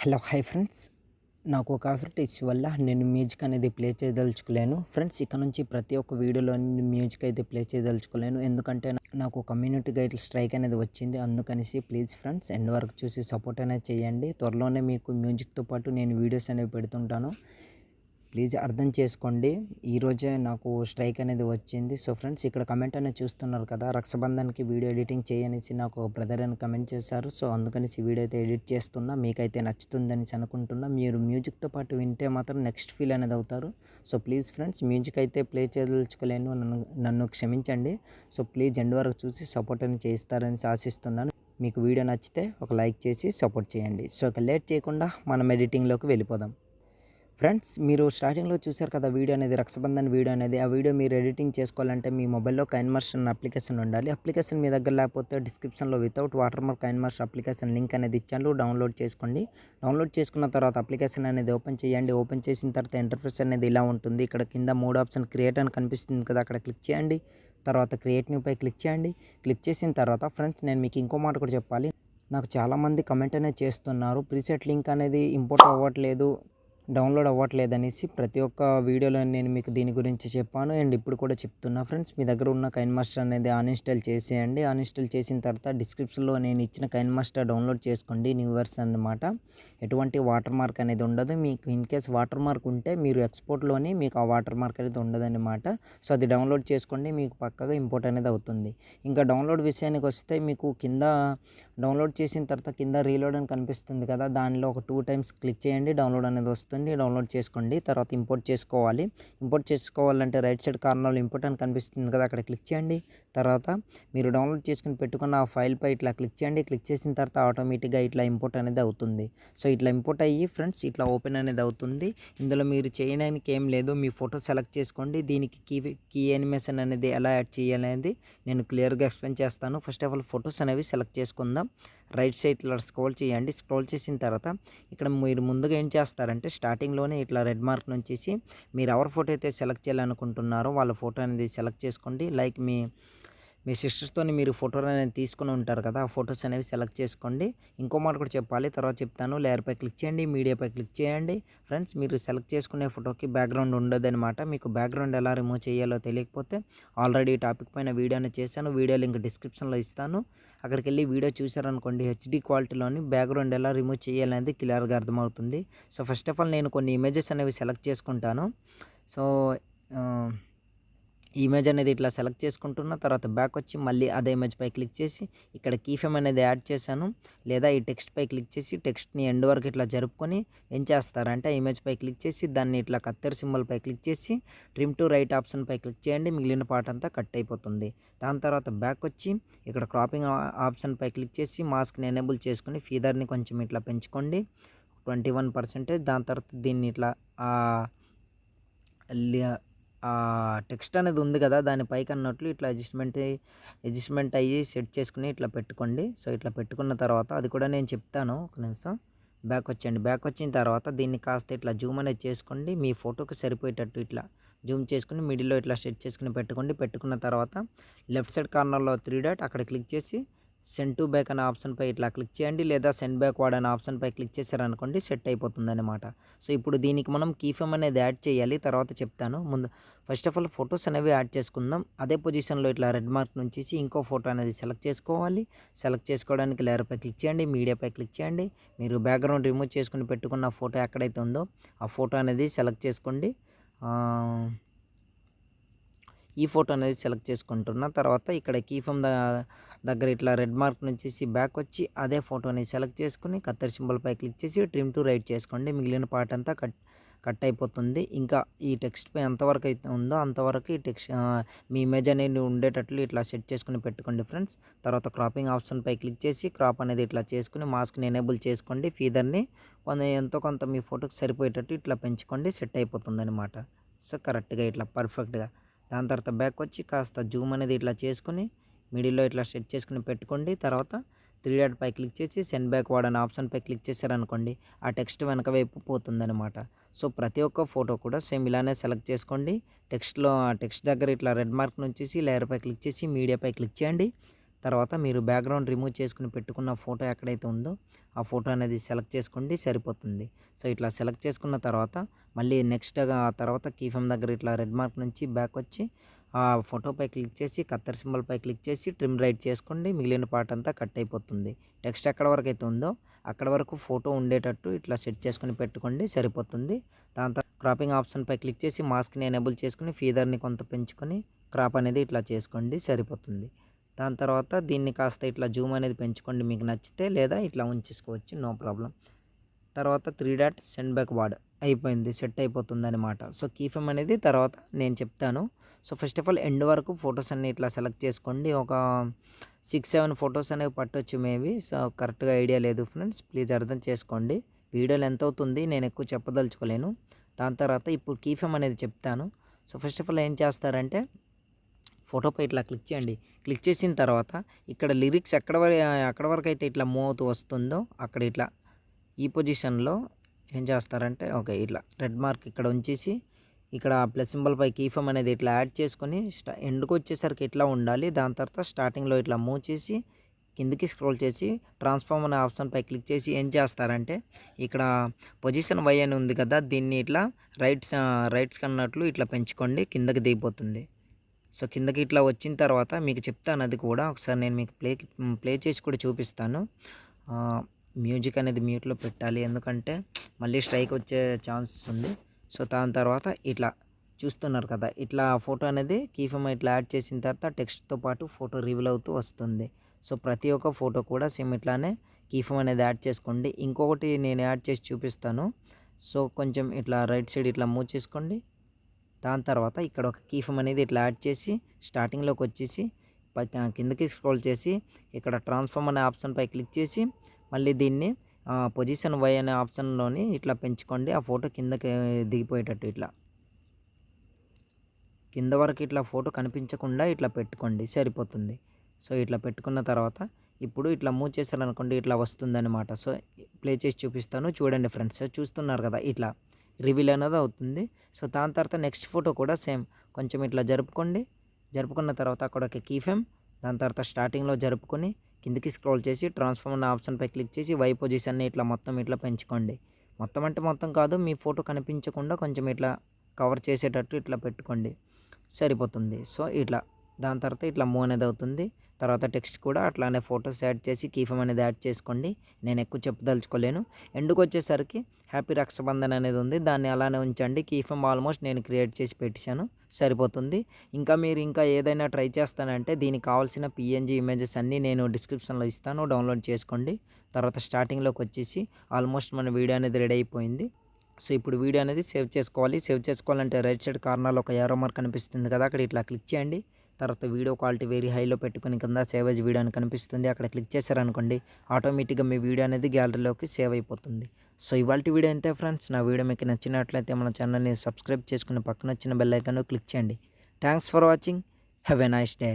Hello hi friends, నాకు ఒక conflict issue వల్ల నేను మ్యూజిక్ అనేది ప్లే చేయదలుచుకోలేను ఫ్రెండ్స్. ఇక్కడ నుంచి ప్రతి ఒక్క వీడియోలో మ్యూజిక్ అయితే ప్లే చేయదలుచుకోలేను, ఎందుకంటే నాకు కమ్యూనిటీ గైడ్ స్ట్రైక్ అనేది వచ్చింది. అందుకనేసి ప్లీజ్ ఫ్రెండ్స్ ఎండ్ వరకు చూసి సపోర్ట్ అనేది చేయండి. త్వరలోనే మీకు మ్యూజిక్తో పాటు నేను వీడియోస్ అనేవి పెడుతుంటాను, ప్లీజ్ అర్థం చేసుకోండి. ఈరోజే నాకు స్ట్రైక్ అనేది వచ్చింది. సో ఫ్రెండ్స్, ఇక్కడ కమెంట్ అనేది చూస్తున్నారు కదా, రక్షాబంధన్కి వీడియో ఎడిటింగ్ చేయనేసి నాకు ఒక బ్రదర్ అని కమెంట్ చేశారు. సో అందుకనేసి వీడియో అయితే ఎడిట్ చేస్తున్నా, మీకైతే నచ్చుతుందని అనుకుంటున్నా. మీరు మ్యూజిక్తో పాటు వింటే మాత్రం నెక్స్ట్ ఫీల్ అనేది అవుతారు. సో ప్లీజ్ ఫ్రెండ్స్, మ్యూజిక్ అయితే ప్లే చేయదలుచుకోలేను, నన్ను క్షమించండి. సో ప్లీజ్ ఎండ్ వరకు చూసి సపోర్ట్ అని చేస్తారని ఆశిస్తున్నాను. మీకు వీడియో నచ్చితే ఒక లైక్ చేసి సపోర్ట్ చేయండి. సో లేట్ చేయకుండా మనం ఎడిటింగ్లోకి వెళ్ళిపోదాం. ఫ్రెండ్స్, మీరు స్టార్టింగ్లో చూశారు కదా వీడియో అనేది, రక్షాబంధన్ వీడియో అనేది. ఆ వీడియో మీరు ఎడిటింగ్ చేసుకోవాలంటే మీ మొబైల్లో కైన్మాస్టర్ అప్లికేషన్ ఉండాలి. అప్లికేషన్ మీ దగ్గర లేకపోతే డిస్క్రిప్షన్లో వితౌట్ వాటర్మార్క్ కైన్మాస్టర్ అప్లికేషన్ లింక్ అనేది ఇచ్చాను, డౌన్లోడ్ చేసుకోండి. డౌన్లోడ్ చేసుకున్న తర్వాత అప్లికేషన్ అనేది ఓపెన్ చేయండి. ఓపెన్ చేసిన తర్వాత ఇంటర్ఫేస్ అనేది ఇలా ఉంటుంది. ఇక్కడ కింద 3 ఆప్షన్ క్రియేట్ అని కనిపిస్తుంది కదా, అక్కడ క్లిక్ చేయండి. తర్వాత క్రియేట్ న్యూపై క్లిక్ చేయండి. క్లిక్ చేసిన తర్వాత ఫ్రెండ్స్, నేను మీకు ఇంకో మాట కూడా చెప్పాలి. నాకు చాలామంది కమెంట్ అనేది చేస్తున్నారు, ప్రీసెట్ లింక్ అనేది ఇంపోర్ట్ అవ్వట్లేదు, డౌన్లోడ్ అవ్వట్లేదు అనేసి. ప్రతి ఒక్క వీడియోలో నేను మీకు దీని గురించి చెప్పాను అండ్ ఇప్పుడు కూడా చెప్తున్నా ఫ్రెండ్స్. మీ దగ్గర ఉన్న కైన్మాస్టర్ అనేది అన్ఇన్స్టాల్ చేసేయండి. అన్ఇన్స్టాల్ చేసిన తర్వాత డిస్క్రిప్షన్లో నేను ఇచ్చిన కైన్మాస్టర్ డౌన్లోడ్ చేసుకోండి, న్యూ వెర్షన్ అన్నమాట. ఎటువంటి వాటర్ మార్క్ అనేది ఉండదు. మీకు ఇన్ కేస్ వాటర్ మార్క్ ఉంటే మీరు ఎక్స్పోర్ట్లోని మీకు ఆ వాటర్ మార్క్ అనేది ఉండదన్నమాట. సో అది డౌన్లోడ్ చేసుకోండి, మీకు పక్కగా ఇంపోర్ట్ అనేది అవుతుంది. ఇంకా డౌన్లోడ్ విషయానికి వస్తే, మీకు కింద డౌన్లోడ్ చేసిన తర్వాత కింద రీలోడ్ అని కనిపిస్తుంది కదా, దానిలో ఒక 2 టైమ్స్ క్లిక్ చేయండి, డౌన్లోడ్ అనేది వస్తుంది. డౌన్లోడ్ చేసుకోండి. తర్వాత ఇంపోర్ట్ చేసుకోవాలి. ఇంపోర్ట్ చేసుకోవాలంటే రైట్ సైడ్ కార్నర్లో ఇంపోర్ట్ అని కనిపిస్తుంది కదా, అక్కడ క్లిక్ చేయండి. తర్వాత మీరు డౌన్లోడ్ చేసుకుని పెట్టుకున్న ఆ ఫైల్పై ఇట్లా క్లిక్ చేయండి. క్లిక్ చేసిన తర్వాత ఆటోమేటిక్గా ఇట్లా ఇంపోర్ట్ అనేది అవుతుంది. సో ఇట్లా ఇంపోర్ట్ అయ్యి ఫ్రెండ్స్ ఇట్లా ఓపెన్ అనేది అవుతుంది. ఇందులో మీరు చేయడానికి ఏం లేదు, మీ ఫోటో సెలెక్ట్ చేసుకోండి. దీనికి కీ యానిమేషన్ అనేది ఎలా యాడ్ చేయాలనేది నేను క్లియర్గా ఎక్స్ప్లెయిన్ చేస్తాను. ఫస్ట్ ఆఫ్ ఆల్ ఫొటోస్ అనేవి సెలెక్ట్ చేసుకుందాం. రైట్ సైడ్ ఇట్లా స్క్రోల్ చేయండి. స్క్రోల్ చేసిన తర్వాత ఇక్కడ మీరు ముందుగా ఏం చేస్తారంటే, స్టార్టింగ్లోనే ఇట్లా రెడ్ మార్క్ నుంచి మీరు ఎవరి ఫోటో అయితే సెలెక్ట్ చేయాలనుకుంటున్నారో వాళ్ళ ఫోటో అనేది సెలెక్ట్ చేసుకోండి. లైక్ మీ సిస్టర్స్తోని మీరు ఫోటోలు అనేది తీసుకుని ఉంటారు కదా, ఆ ఫొటోస్ అనేవి సెలెక్ట్ చేసుకోండి. ఇంకో మాట కూడా చెప్పాలి, తర్వాత చెప్తాను. లేయర్పై క్లిక్ చేయండి, మీడియాపై క్లిక్ చేయండి. ఫ్రెండ్స్, మీరు సెలెక్ట్ చేసుకునే ఫోటోకి బ్యాక్గ్రౌండ్ ఉండదన్నమాట. మీకు బ్యాక్గ్రౌండ్ ఎలా రిమూవ్ చేయాలో తెలియకపోతే ఆల్రెడీ ఈ టాపిక్ పైన వీడియో అనేది చేశాను. వీడియో లింక్ డిస్క్రిప్షన్లో ఇస్తాను, అక్కడికి వెళ్ళి వీడియో చూసారనుకోండి. హెచ్డి క్వాలిటీలోని బ్యాక్గ్రౌండ్ ఎలా రిమూవ్ చేయాలనేది క్లియర్గా అర్థమవుతుంది. సో ఫస్ట్ ఆఫ్ ఆల్ నేను కొన్ని ఇమేజెస్ అనేవి సెలెక్ట్ చేసుకుంటాను. సో ఈ ఇమేజ్ అనేది ఇట్లా సెలెక్ట్ చేసుకుంటున్న తర్వాత బ్యాక్ వచ్చి మళ్ళీ అదే ఇమేజ్ పై క్లిక్ చేసి ఇక్కడ కీఫ్రేమ్ అనేది యాడ్ చేశాను. లేదా ఈ టెక్స్ట్ పై క్లిక్ చేసి టెక్స్ట్ని ఎండ్ వరకు ఇట్లా జరుపుకొని ఏం చేస్తారంటే, ఇమేజ్ పై క్లిక్ చేసి దాన్ని ఇట్లా కత్తెర సింబల్ పై క్లిక్ చేసి ట్రిమ్ టు రైట్ ఆప్షన్ పై క్లిక్ చేయండి. మిగిలిన పార్ట్ అంతా కట్ అయిపోతుంది. దాని తర్వాత బ్యాక్ వచ్చి ఇక్కడ క్రాపింగ్ ఆప్షన్ పై క్లిక్ చేసి మాస్క్ని ఎనేబుల్ చేసుకుని ఫీదర్ని కొంచెం ఇట్లా పెంచుకోండి 21%. దాని తర్వాత దీన్ని ఇట్లా టెక్స్ట్ అనేది ఉంది కదా, దాని పైకి అన్నట్లు ఇట్లా అడ్జస్ట్మెంట్ అయ్యి సెట్ చేసుకుని ఇట్లా పెట్టుకోండి. సో ఇట్లా పెట్టుకున్న తర్వాత అది కూడా నేను చెప్తాను, ఒక నిమిషం. బ్యాక్ వచ్చండి. బ్యాక్ వచ్చిన తర్వాత దీన్ని కాస్త ఇట్లా జూమ్ అనేది చేసుకోండి. మీ ఫోటోకి సరిపోయేటట్టు ఇట్లా జూమ్ చేసుకుని మిడిల్లో ఇట్లా సెట్ చేసుకుని పెట్టుకోండి. పెట్టుకున్న తర్వాత లెఫ్ట్ సైడ్ కార్నర్లో 3 డాట్ అక్కడ క్లిక్ చేసి సెండ్ టు బ్యాక్ అనే ఆప్షన్పై ఇట్లా క్లిక్ చేయండి. లేదా సెండ్ బ్యాక్వర్డ్ అనే ఆప్షన్పై క్లిక్ చేశారనుకోండి, సెట్ అయిపోతుంది అనమాట. సో ఇప్పుడు దీనికి మనం కీఫ్రేమ్ అనేది యాడ్ చేయాలి, తర్వాత చెప్తాను. ముందు ఫస్ట్ ఆఫ్ ఆల్ ఫొటోస్ అనేవి యాడ్ చేసుకుందాం. అదే పొజిషన్లో ఇట్లా రెడ్ మార్క్ నుంచి ఇంకో ఫోటో అనేది సెలెక్ట్ చేసుకోవాలి. సెలెక్ట్ చేసుకోవడానికి లేయర్పై క్లిక్ చేయండి, మీడియాపై క్లిక్ చేయండి. మీరు బ్యాక్గ్రౌండ్ రిమూవ్ చేసుకుని పెట్టుకున్న ఫోటో ఎక్కడైతే ఉందో ఆ ఫోటో అనేది సెలెక్ట్ చేసుకోండి. ఈ ఫోటో అనేది సెలెక్ట్ చేసుకుంటున్న తర్వాత ఇక్కడ కీఫ్రేమ్ దగ్గర ఇట్లా రెడ్ మార్క్ నుంచి బ్యాక్ వచ్చి అదే ఫోటోని సెలెక్ట్ చేసుకుని కత్తెర సింబల్ పై క్లిక్ చేసి ట్రిమ్ టు రైట్ చేసుకోండి. మిగిలిన పార్ట్ అంతా కట్ అయిపోతుంది. ఇంకా ఈ టెక్స్ట్ పై ఎంతవరకు అయితే ఉందో అంతవరకు ఈ టెక్స్ట్ మీ ఇమేజ్ అనేది ఉండేటట్లు ఇట్లా సెట్ చేసుకుని పెట్టుకోండి ఫ్రెండ్స్. తర్వాత క్రాపింగ్ ఆప్షన్ పై క్లిక్ చేసి క్రాప్ అనేది ఇట్లా చేసుకుని మాస్క్ని ఎనేబుల్ చేసుకోండి. ఫీదర్ని ఎంతో కొంత మీ ఫోటోకి సరిపోయేటట్టు ఇట్లా పెంచుకోండి, సెట్ అయిపోతుంది అనమాట. సో కరెక్ట్గా ఇట్లా పర్ఫెక్ట్గా. దాని తర్వాత బ్యాక్ వచ్చి కాస్త జూమ్ అనేది ఇట్లా చేసుకుని మిడిల్లో ఇట్లా సెట్ చేసుకుని పెట్టుకోండి. తర్వాత 3 డాట్ పై క్లిక్ చేసి సెండ్ బ్యాక్వర్డ్ అనే ఆప్షన్ పై క్లిక్ చేశారనుకోండి, ఆ టెక్స్ట్ వెనక వైపు పోతుందన్నమాట. సో ప్రతి ఒక్క ఫోటో కూడా సేమ్ ఇలానే సెలెక్ట్ చేసుకోండి. టెక్స్ట్ దగ్గర ఇట్లా రెడ్ మార్క్ నుంచి లేయర్పై క్లిక్ చేసి మీడియాపై క్లిక్ చేయండి. తర్వాత మీరు బ్యాక్గ్రౌండ్ రిమూవ్ చేసుకుని పెట్టుకున్న ఫోటో ఎక్కడైతే ఉందో ఆ ఫోటో అనేది సెలెక్ట్ చేసుకోండి సరిపోతుంది. సో ఇట్లా సెలెక్ట్ చేసుకున్న తర్వాత మళ్ళీ నెక్స్ట్‌గా ఆ తర్వాత కీ ఫ్రేమ్ దగ్గర ఇట్లా రెడ్ మార్క్ నుంచి బ్యాక్ వచ్చి ఆ ఫోటోపై క్లిక్ చేసి కత్తెర సింబల్‌పై క్లిక్ చేసి ట్రిమ్ రైట్ చేసుకోండి. మిగిలిన పార్ట్ అంతా కట్ అయిపోతుంది. టెక్స్ట్ ఎక్కడ వరకు అయితే ఉందో అక్కడ వరకు ఫోటో ఉండేటట్టు ఇట్లా సెట్ చేసుకొని పెట్టుకోండి సరిపోతుంది. దాని తర్వాత క్రాపింగ్ ఆప్షన్‌పై క్లిక్ చేసి మాస్క్‌ని ఎనేబుల్ చేసుకొని ఫీదర్‌ని కొంత పెంచుకొని క్రాప్ అనేది ఇట్లా చేసుకోండి సరిపోతుంది. దాని తర్వాత దీన్ని కాస్త ఇట్లా జూమ్ అనేది పెంచుకోండి మీకు నచ్చితే, లేదా ఇట్లా ఉంచేసుకోవచ్చు నో ప్రాబ్లం. తర్వాత 3 డాట్ సెండ్ బ్యాక్ వర్డ్ అయిపోయింది, సెట్ అయిపోతుందన్నమాట. సో కీ ఫ్రేమ్ అనేది తర్వాత నేను చెప్తాను. So first of all end వరకు ఫొటోస్ అన్నీ ఇట్లా సెలెక్ట్ చేసుకోండి. ఒక 6-7 ఫొటోస్ అనేవి పట్టొచ్చు మేబీ. సో కరెక్ట్గా ఐడియా లేదు ఫ్రెండ్స్, ప్లీజ్ అర్థం చేసుకోండి. వీడియోలు ఎంత అవుతుంది నేను ఎక్కువ చెప్పదలుచుకోలేను. దాని తర్వాత ఇప్పుడు కీ ఫ్రేమ్ అనేది చెప్తాను. సో ఫస్ట్ ఆఫ్ ఆల్ ఏం చేస్తారంటే ఫోటోపై ఇట్లా క్లిక్ చేయండి. క్లిక్ చేసిన తర్వాత ఇక్కడ లిరిక్స్ ఎక్కడ వరకు అయితే ఇట్లా మూవ్ అవుతూ వస్తుందో అక్కడ ఇట్లా ఈ పొజిషన్లో ఏం చేస్తారంటే ఓకే ఇట్లా రెడ్ మార్క్ ఇక్కడ ఉంచేసి ఇక్కడ ప్లస్ సింబల్పై కీ ఫ్రేమ్ అనేది ఇట్లా యాడ్ చేసుకొని ఎండ్కి వచ్చేసరికి ఇట్లా ఉండాలి. దాని తర్వాత స్టార్టింగ్లో ఇట్లా మూవ్ చేసి కిందికి స్క్రోల్ చేసి ట్రాన్స్ఫార్మ్ అనే ఆప్షన్పై క్లిక్ చేసి ఏం చేస్తారంటే ఇక్కడ పొజిషన్ వై అని ఉంది కదా, దీన్ని ఇట్లా రైట్స్ కన్నట్లు ఇట్లా పెంచుకోండి, కిందకి దిగిపోతుంది. సో కిందకి ఇట్లా వచ్చిన తర్వాత మీకు చెప్తాను, అది కూడా ఒకసారి నేను మీకు ప్లే చేసి కూడా చూపిస్తాను. మ్యూజిక్ అనేది మ్యూట్లో పెట్టాలి, ఎందుకంటే మళ్ళీ స్ట్రైక్ వచ్చే ఛాన్స్ ఉంది. సో దాని తర్వాత ఇట్లా చూస్తున్నారు కదా, ఇట్లా ఫోటో అనేది కీ ఫ్రేమ్ ఇట్లా యాడ్ చేసిన తర్వాత టెక్స్ట్తో పాటు ఫోటో రివీల్ అవుతూ వస్తుంది. సో ప్రతి ఒక్క ఫోటో కూడా సేమ్ ఇట్లానే కీ ఫ్రేమ్ అనేది యాడ్ చేసుకోండి. ఇంకొకటి నేను యాడ్ చేసి చూపిస్తాను. సో కొంచెం ఇట్లా రైట్ సైడ్ ఇట్లా మూవ్ చేసుకోండి. దాని తర్వాత ఇక్కడ ఒక కీ ఫ్రేమ్ అనేది ఇట్లా యాడ్ చేసి స్టార్టింగ్లోకి వచ్చేసి కిందకి స్క్రోల్ చేసి ఇక్కడ ట్రాన్స్ఫార్మ్ అనే ఆప్షన్పై క్లిక్ చేసి మళ్ళీ దీన్ని పొజిషన్ వై అనే ఆప్షన్లోని ఇట్లా పెంచుకోండి. ఆ ఫోటో కిందకి దిగిపోయేటట్టు ఇట్లా కింద వరకు ఇట్లా ఫోటో కనిపించకుండా ఇట్లా పెట్టుకోండి సరిపోతుంది. సో ఇట్లా పెట్టుకున్న తర్వాత ఇప్పుడు ఇట్లా మూవ్ చేశారనుకోండి ఇట్లా వస్తుందన్నమాట. సో ప్లే చేసి చూపిస్తాను చూడండి ఫ్రెండ్స్. చూస్తున్నారు కదా, ఇట్లా రివీల్ అనేది అవుతుంది. సో దాని తర్వాత నెక్స్ట్ ఫోటో కూడా సేమ్ కొంచెం ఇట్లా జరుపుకోండి. జరుపుకున్న తర్వాత అక్కడ ఒక కీ ఫ్రేమ్, దాని తర్వాత స్టార్టింగ్లో జరుపుకొని కిందికి స్క్రోల్ చేసి ట్రాన్స్ఫార్మ్ అనే ఆప్షన్పై క్లిక్ చేసి వై పొజిషన్ని ఇట్లా మొత్తం ఇట్లా పెంచుకోండి. మొత్తం అంటే మొత్తం కాదు, మీ ఫోటో కనిపించకుండా కొంచెం ఇట్లా కవర్ చేసేటట్టు ఇట్లా పెట్టుకోండి సరిపోతుంది. సో ఇట్లా దాని తర్వాత ఇట్లా మూవ్ అనేది అవుతుంది. తర్వాత టెక్స్ట్ కూడా అట్లానే ఫొటోస్ యాడ్ చేసి కీ ఫ్రేమ్ అనేది యాడ్ చేసుకోండి. నేను ఎక్కువ చెప్పదలుచుకోలేను. ఎండుకు వచ్చేసరికి హ్యాపీ రక్షాబంధన్ అనేది ఉంది, దాన్ని అలానే ఉంచండి. కీ ఫ్రేమ్ ఆల్మోస్ట్ నేను క్రియేట్ చేసి పెట్టాను సరిపోతుంది. మీరు ఇంకా ఏదైనా ట్రై చేస్తానంటే దీనికి కావాల్సిన పిఎన్జీ ఇమేజెస్ అన్నీ నేను డిస్క్రిప్షన్లో ఇస్తాను, డౌన్లోడ్ చేసుకోండి. తర్వాత స్టార్టింగ్లోకి వచ్చేసి ఆల్మోస్ట్ మన వీడియో అనేది రెడీ అయిపోయింది. సో ఇప్పుడు వీడియో అనేది సేవ్ చేసుకోవాలి. సేవ్ చేసుకోవాలంటే రైట్ సైడ్ కార్నర్లో ఒక యారో మార్క్ కనిపిస్తుంది కదా, అక్కడ ఇట్లా క్లిక్ చేయండి. తర్వాత వీడియో క్వాలిటీ వెరీ హైలో పెట్టుకుని కింద సేవ్ యాజ్ వీడియో అని కనిపిస్తుంది, అక్కడ క్లిక్ చేశారనుకోండి ఆటోమేటిక్గా మీ వీడియో అనేది గ్యాలరీలోకి సేవ్ అయిపోతుంది. సో ఇవాల్టి వీడియో అంతే ఫ్రెండ్స్. నా వీడియో మీకు నచ్చినట్లయితే మన ఛానల్ని సబ్స్క్రైబ్ చేసుకుని పక్కన వచ్చిన బెల్ ఐకాన్ క్లిక్ చేయండి. Thanks for watching. Have a nice day.